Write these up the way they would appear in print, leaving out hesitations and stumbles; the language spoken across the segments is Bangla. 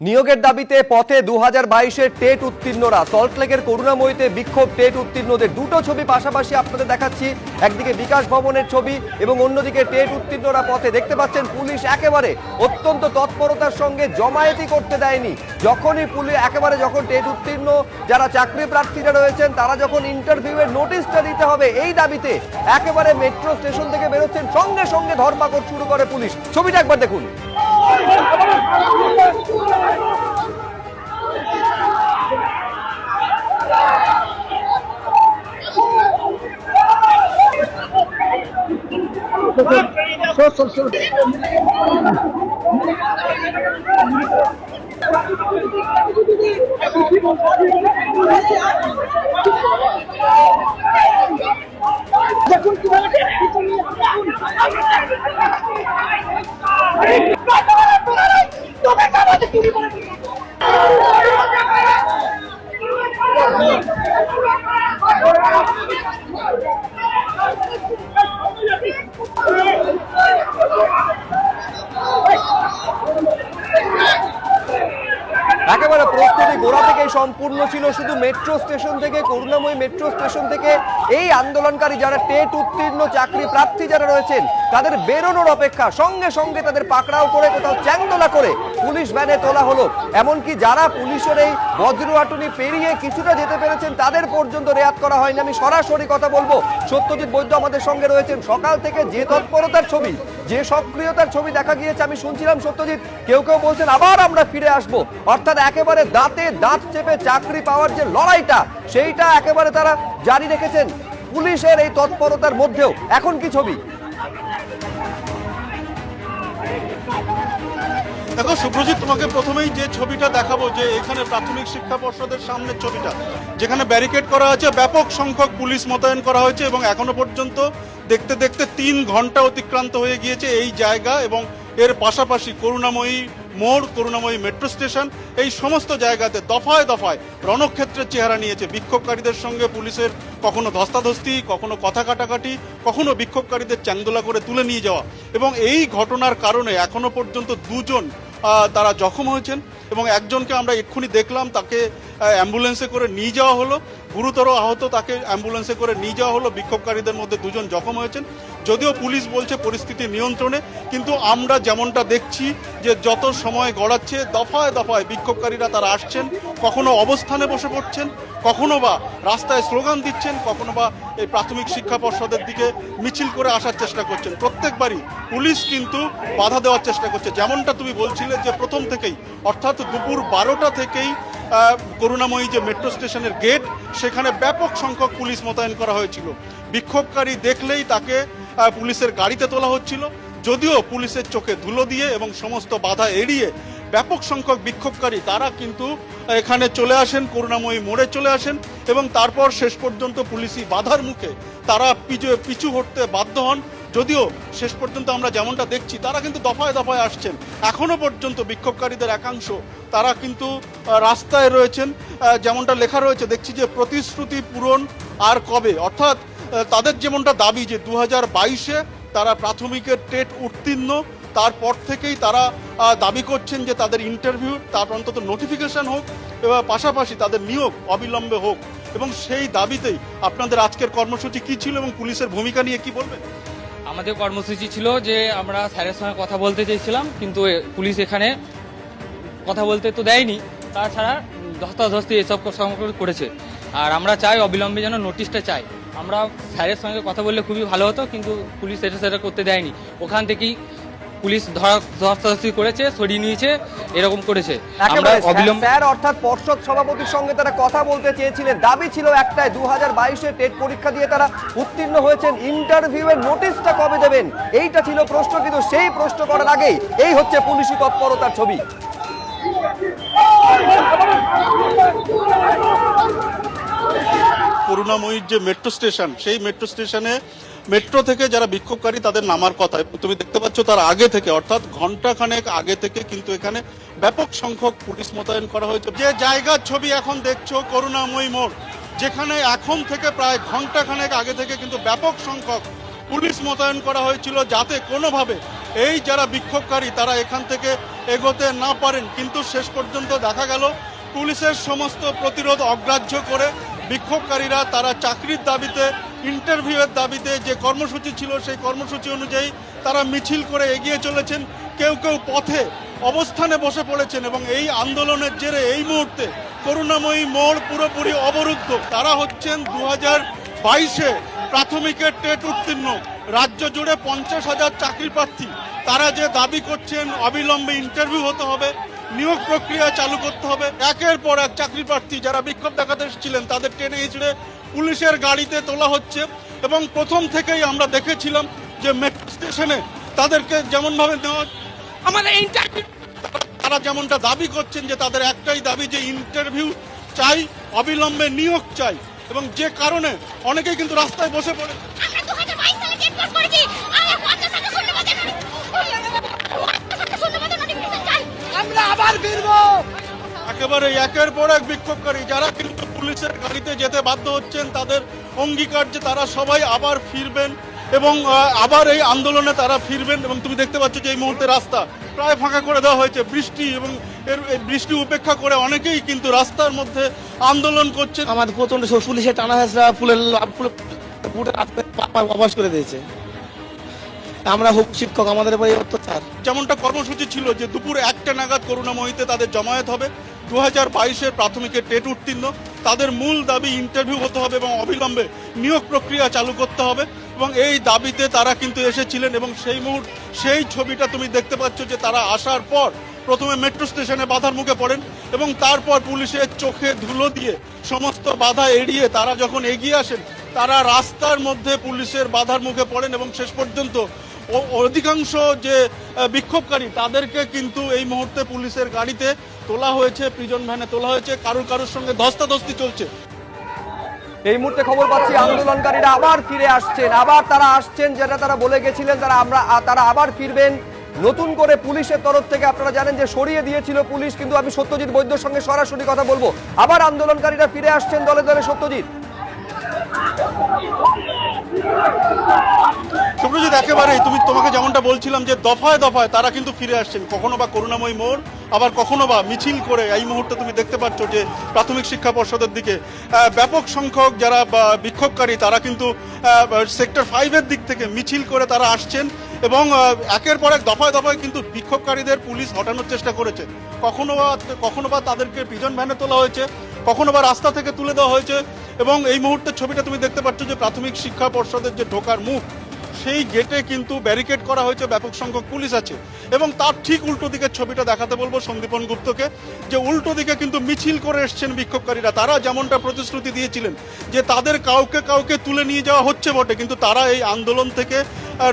নিয়োগের দাবিতে পথে 2022-এর টেট উত্তীর্ণরা সল্টলেকের করুণাময়ীতে বিক্ষোভ টেট উত্তীর্ণদের দুটো ছবি পাশাপাশি আপনাদের দেখাচ্ছি। একদিকে বিকাশ ভবনের ছবি এবং অন্যদিকে টেট উত্তীর্ণরা পথে। দেখতে পাচ্ছেন পুলিশ একেবারে অত্যন্ত তৎপরতার সঙ্গে জমায়েতি করতে দেয়নি। যখনই পুলিশ একেবারে যখন টেট উত্তীর্ণ যারা চাকরি প্রার্থীরা রয়েছেন তারা যখন ইন্টারভিউয়ের নোটিশটা দিতে হবে এই দাবিতে একেবারে মেট্রো স্টেশন থেকে বেরোচ্ছেন, সঙ্গে সঙ্গে ধরপাকড় শুরু করে পুলিশ। ছবিটা একবার দেখুন। দেখুন কিভাবে একেবারে প্রস্তুতি গোড়া থেকেই সম্পূর্ণ ছিল। শুধু মেট্রো স্টেশন থেকে, করুণাময়ী মেট্রো স্টেশন থেকে এই আন্দোলনকারী যারা টেট উত্তীর্ণ চাকরি প্রার্থী যারা রয়েছেন তাদের বেরোনোর অপেক্ষা। সঙ্গে সঙ্গে তাদের পাকড়াও করে কোথাও চ্যাংদোলা করে পুলিশ ভ্যানে তোলা হলো। এমনকি যারা পুলিশের এই বজ্রহাটুনি পেরিয়ে কিছুটা যেতে পেরেছেন তাদের পর্যন্ত রেয়াত করা হয়নি। আমি সরাসরি কথা বলবো, সত্যজিৎ বৈদ্য আমাদের সঙ্গে রয়েছেন। সকাল থেকে যে তৎপরতার ছবি, যে সক্রিয়তার ছবি দেখা গিয়েছে আমি শুনছিলাম সত্যজিৎ, কেউ কেউ বলছেন আবার আমরা ফিরে আসবো। অর্থাৎ একেবারে দাঁতে দাঁত চেপে চাকরি পাওয়ার যে লড়াইটা সেইটা একেবারে তারা জারি রেখেছেন পুলিশের এই তৎপরতার মধ্যেও। এখন কি ছবি? দেখো সুব্রজিৎ, তোমাকে প্রথমেই যে ছবিটা দেখাবো, যে এখানে প্রাথমিক শিক্ষা পর্ষদের সামনের ছবিটা, যেখানে ব্যারিকেড করা আছে, ব্যাপক সংখ্যক পুলিশ মোতায়েন করা হয়েছে এবং এখনো পর্যন্ত দেখতে দেখতে 3 ঘন্টা অতিক্রান্ত হয়ে গিয়েছে এই জায়গা। এবং এর পাশাপাশি করুণাময়ী মোড়, করুণাময়ী মেট্রো স্টেশন, এই সমস্ত জায়গাতে দফায় দফায় রণক্ষেত্রের চেহারা নিয়েছে। বিক্ষোভকারীদের সঙ্গে পুলিশের কখনো ধস্তাধস্তি, কখনো কথা কাটাকাটি, কখনো বিক্ষোভকারীদের চ্যাংদোলা করে তুলে নিয়ে যাওয়া। এবং এই ঘটনার কারণে এখনো পর্যন্ত 2 জন তারা জখম হয়েছেন এবং একজনকে আমরা এক্ষুনি দেখলাম, তাকে অ্যাম্বুলেন্সে করে নিয়ে যাওয়া হলো। গুরুতর আহত, তাকে অ্যাম্বুলেন্সে করে নিয়ে যাওয়া হলো। বিক্ষোভকারীদের মধ্যে 2 জন জখম হয়েছেন। যদিও পুলিশ বলছে পরিস্থিতি নিয়ন্ত্রণে, কিন্তু আমরা যেমনটা দেখছি যে যত সময় গড়াচ্ছে দফায় দফায় বিক্ষোভকারীরা তারা আসছেন, কখনো অবস্থানে বসে পড়ছেন, কখনো বা রাস্তায় স্লোগান দিচ্ছেন, কখনো বা এই প্রাথমিক শিক্ষা পর্ষদের দিকে মিছিল করে আসার চেষ্টা করছেন। প্রত্যেকবারই পুলিশ কিন্তু বাধা দেওয়ার চেষ্টা করছে। যেমনটা তুমি বলছিলে যে প্রথম থেকেই, অর্থাৎ দুপুর 12টা থেকেই করুণাময়ী যে মেট্রো স্টেশনের গেট, সেখানে ব্যাপক সংখ্যক পুলিশ মোতায়েন করা হয়েছিল। বিক্ষোভকারী দেখলেই তাকে পুলিশের গাড়িতে তোলা হচ্ছিল। যদিও পুলিশের চোখে ধুলো দিয়ে এবং সমস্ত বাধা এড়িয়ে ব্যাপক সংখ্যক বিক্ষোভকারী তারা কিন্তু এখানে চলে আসেন, করুণাময়ী মোড়ে চলে আসেন এবং তারপর শেষ পর্যন্ত পুলিশি বাধার মুখে তারা পিছু হটতে বাধ্য হন। যদিও শেষ পর্যন্ত আমরা যেমনটা দেখছি তারা কিন্তু দফায় দফায় আসছেন। এখনো পর্যন্ত বিক্ষোভকারীদের একাংশ তারা কিন্তু রাস্তায় রয়েছেন। যেমনটা লেখা রয়েছে, দেখছি যে প্রতিশ্রুতি পূরণ আর কবে। অর্থাৎ তাদের যেমনটা দাবি যে 2022-এ তারা প্রাথমিকের টেট উত্তীর্ণ, তারপর থেকেই তারা দাবি করছেন যে তাদের ইন্টারভিউ, তার অন্তত নোটিফিকেশন হোক এবং পাশাপাশি তাদের নিয়োগ অবিলম্বে হোক। এবং সেই দাবিতেই আপনাদের আজকের কর্মসূচি কি ছিল এবং পুলিশের ভূমিকা নিয়ে কি বলবেন? আমাদের কর্মসূচি ছিল যে আমরা স্যারের সঙ্গে কথা বলতে চেয়েছিলাম, কিন্তু পুলিশ এখানে কথা বলতে তো দেয়নি, তাছাড়া ধস্তাধস্তি এসব করেছে। আর আমরা চাই অবিলম্বে যেন নোটিশটা চাই। আমরা স্যারের সঙ্গে কথা বললে খুবই ভালো হতো, কিন্তু পুলিশ সেটা করতে দেয়নি। ওখান থেকেই পুলিশ ধস্তাধস্তি করেছে, সরিয়ে নিয়েছে, এরকম করেছে। আমরা অবিলম্বে স্যার অর্থাৎ পর্ষদ সভাপতির সঙ্গে তারা কথা বলতে চেয়েছিলেন। দাবি ছিল একটাই, 2022-এ টেট পরীক্ষা দিয়ে তারা উত্তীর্ণ হয়েছেন, ইন্টারভিউয়ের নোটিশটা কবে দেবেন এইটা ছিল প্রশ্ন। কিন্তু সেই প্রশ্ন করার আগেই এই হচ্ছে পুলিশি তৎপরতার ছবি। করুণাময়ীর যে মেট্রো স্টেশন, সেই মেট্রো স্টেশনে মেট্রো থেকে যারা বিক্ষোভকারী তাদের নামার কথা, তুমি দেখতে পাচ্ছ তার আগে থেকে, অর্থাৎ ঘন্টাখানেক আগে থেকে কিন্তু এখানে ব্যাপক সংখ্যক পুলিশ মোতায়েন করা হয়েছে। যে জায়গার ছবি এখন দেখছো করুণাময়ী মোড়, যেখানে এখন থেকে প্রায় ঘন্টাখানেক আগে থেকে কিন্তু ব্যাপক সংখ্যক পুলিশ মোতায়েন করা হয়েছিল, যাতে কোনোভাবে এই যারা বিক্ষোভকারী তারা এখান থেকে এগোতে না পারেন, কিন্তু শেষ পর্যন্ত দেখা গেল পুলিশের সমস্ত প্রতিরোধ অগ্রাহ্য করে বিক্ষোভকারীরা তারা চাকরির দাবিতে, ইন্টারভিউয়ের দাবিতে যে কর্মসূচি ছিল সেই কর্মসূচি অনুযায়ী তারা মিছিল করে এগিয়ে চলেছেন। কেউ কেউ পথে অবস্থানে বসে পড়েছেন এবং এই আন্দোলনের জেরে এই মুহূর্তে করুণাময়ী মোড় পুরোপুরি অবরুদ্ধ। তারা হচ্ছেন 2022-এ প্রাথমিকের টেট উত্তীর্ণ, রাজ্য জুড়ে 50,000 চাকরি প্রার্থী। তারা যে দাবি করছেন অবিলম্বে ইন্টারভিউ হতে হবে, নিয়োগ প্রক্রিয়া চালু করতে হবে। একের পর এক চাকরি প্রার্থী যারা বিক্ষোভ দেখাতে এসেছিলেন তাদের টেনে হিঁচড়ে পুলিশের গাড়িতে তোলা হচ্ছে এবং প্রথম থেকেই আমরা দেখেছিলাম যে মেট্রো স্টেশনে তাদেরকে যেমনভাবে নেওয়া, আমাদের ইন্টারভিউ, তারা যেমনটা দাবি করছেন যে তাদের একটাই দাবি যে ইন্টারভিউ চাই, অবিলম্বে নিয়োগ চাই, এবং যে কারণে অনেকেই কিন্তু রাস্তায় বসে পড়ে। আমরা 2022 সালে টেট পাস করেছি, আমরা 50 শূন্যপদের নোটিফিকেশন চাই। আমরা আবার ফিরবো। একেবারে একের পর এক বিক্ষোভকারী যারা কিন্তু পুলিশের গাড়িতে যেতে বাধ্য হচ্ছেন, তাদের অঙ্গীকার যে তারা সবাই আবার ফিরবেন এবং আবার এই আন্দোলনে তারা ফিরবেন। এবং তুমি দেখতে পাচ্ছ যে এই মুহূর্তে রাস্তা প্রায় ফাঁকা করে দেওয়া হয়েছে বৃষ্টি, এবং এই বৃষ্টি উপেক্ষা করে অনেকেই কিন্তু রাস্তার মধ্যে আন্দোলন করছে। আমাদের প্রচন্ড পুলিশে টানা হেঁচড়া, ফুলের অবাস করে দিয়েছে। আমরা হোক শিক্ষক, আমাদের উপরে অত্যাচার। যেমনটা কর্মসূচি ছিল যে দুপুর 1টা নাগাদ করুণাময়ীতে তাদের জমায়েত হবে। 2022-এর প্রাথমিকের টেট উত্তীর্ণ, তাদের মূল দাবি ইন্টারভিউ হতে হবে এবং অবিলম্বে নিয়োগ প্রক্রিয়া চালু করতে হবে, এবং এই দাবিতে তারা কিন্তু এসেছিলেন। এবং সেই ছবিটা তুমি দেখতে পাচ্ছ যে তারা আসার পর প্রথমে মেট্রো স্টেশনে বাধার মুখে পড়েন এবং তারপর পুলিশের চোখে ধুলো দিয়ে সমস্ত বাধা এড়িয়ে তারা যখন এগিয়ে আসেন, তারা রাস্তার মধ্যে পুলিশের বাধার মুখে পড়েন এবং শেষ পর্যন্ত অধিকাংশ যে বিক্ষোভকারী তাদেরকে কিন্তু এই মুহূর্তে পুলিশের গাড়িতে তোলা হয়েছে, প্রিজন ভ্যানে তোলা হয়েছে। কারুর সঙ্গে ধস্তাধস্তি চলছে। এই মুহূর্তে খবর পাচ্ছি আন্দোলনকারীরা আবার ফিরে আসছেন, আবার তারা আসছেন, যেটা তারা বলে গেছিলেন তারা আবার ফিরবেন। নতুন করে পুলিশের তরফ থেকে আপনারা জানেন যে সরিয়ে দিয়েছিল পুলিশ, কিন্তু আমি সত্যজিৎ বৈদ্যর সঙ্গে সরাসরি কথা বলবো। আবার আন্দোলনকারীরা ফিরে আসছেন দলে দলে। সত্যজিৎ, সুব্রজিৎ, একেবারেই তোমাকে যেমনটা বলছিলাম যে দফায় দফায় তারা কিন্তু ফিরে আসছেন, কখনো বা করুণাময়ী মোড়, আবার কখনো বা মিছিল করে। এই মুহূর্তে তুমি দেখতে পাচ্ছ যে প্রাথমিক শিক্ষা পর্ষদের দিকে ব্যাপক সংখ্যক যারা বিক্ষোভকারী তারা কিন্তু সেক্টর 5-এর দিক থেকে মিছিল করে তারা আসছেন এবং একের পর এক দফায় দফায় কিন্তু বিক্ষোভকারীদের পুলিশ হটানোর চেষ্টা করেছে। কখনো বা তাদেরকে প্রিজন ভ্যানে তোলা হয়েছে, কখনো বা রাস্তা থেকে তুলে দেওয়া হয়েছে। এবং এই মুহূর্তের ছবিটা তুমি দেখতে পাচ্ছ যে প্রাথমিক শিক্ষা পর্ষদের যে ঢোকার মুখ, সেই গেটে কিন্তু ব্যারিকেড করা হয়েছে, ব্যাপক সংখ্যক পুলিশ আছে। এবং তার ঠিক উল্টো দিকের ছবিটা দেখাতে বলবো সন্দীপন গুপ্তকে, যে উল্টো দিকে কিন্তু মিছিল করে এসছেন বিক্ষোভকারীরা। তারা যেমনটা প্রতিশ্রুতি দিয়েছিলেন যে তাদের কাউকে তুলে নিয়ে যাওয়া হচ্ছে বটে, কিন্তু তারা এই আন্দোলন থেকে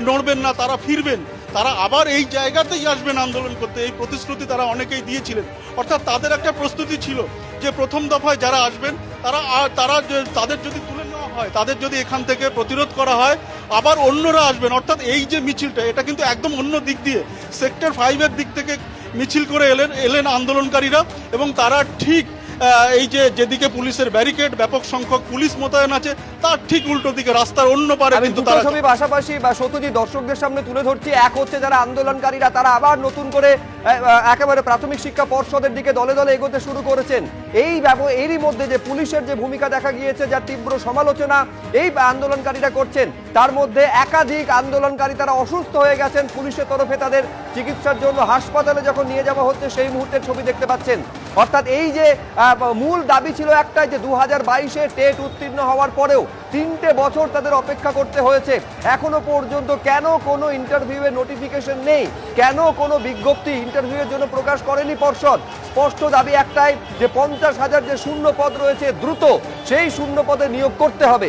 নড়বেন না, তারা ফিরবেন, তারা আবার এই জায়গাতেই আসবেন আন্দোলন করতে। এই প্রতিশ্রুতি তারা অনেকেই দিয়েছিলেন। অর্থাৎ তাদের একটা প্রস্তুতি ছিল যে প্রথম দফায় যারা আসবেন তাদের যদি তুলে নেওয়া হয়, তাদের যদি এখান থেকে প্রতিরোধ করা হয়, আবার অন্যরা আসবেন। অর্থাৎ এই যে মিছিলটা, এটা কিন্তু একদম অন্য দিক দিয়ে সেক্টর 5-এর দিক থেকে মিছিল করে এলেন আন্দোলনকারীরা, এবং তারা ঠিক এই যেদিকে পুলিশের ব্যারিকেড, ব্যাপক সংখ্যক পুলিশ মোতায়েন আছে, তার ঠিক উল্টো দিকে রাস্তার অন্য পারে কিন্তু তারা ছবি পাশাপাশি বা সত্যজিৎ দর্শকদের সামনে তুলে ধরছি। এক হচ্ছে যারা আন্দোলনকারীরা, তারা আবার নতুন করে একেবারে প্রাথমিক শিক্ষা পর্ষদের দিকে দলে দলে এগোতে শুরু করেছেন। এরই মধ্যে যে পুলিশের যে ভূমিকা দেখা গিয়েছে, যার তীব্র সমালোচনা এই আন্দোলনকারীরা করছেন, তার মধ্যে একাধিক আন্দোলনকারী তারা অসুস্থ হয়ে গেছেন। পুলিশের তরফে তাদের চিকিৎসার জন্য হাসপাতালে যখন নিয়ে যাওয়া হচ্ছে, সেই মুহূর্তের ছবি দেখতে পাচ্ছেন। অর্থাৎ এই যে মূল দাবি ছিল একটাই, যে 2022-এ টেট উত্তীর্ণ হওয়ার পরেও 3টে বছর তাদের অপেক্ষা করতে হয়েছে। এখনো পর্যন্ত কেন কোনো ইন্টারভিউয়ের নোটিফিকেশন নেই, কেন কোনো বিজ্ঞপ্তি ইন্টারভিউয়ের জন্য প্রকাশ করেনি পর্ষদ? স্পষ্ট দাবি একটাই, যে 50,000 যে শূন্য পদ রয়েছে দ্রুত সেই শূন্য পদে নিয়োগ করতে হবে।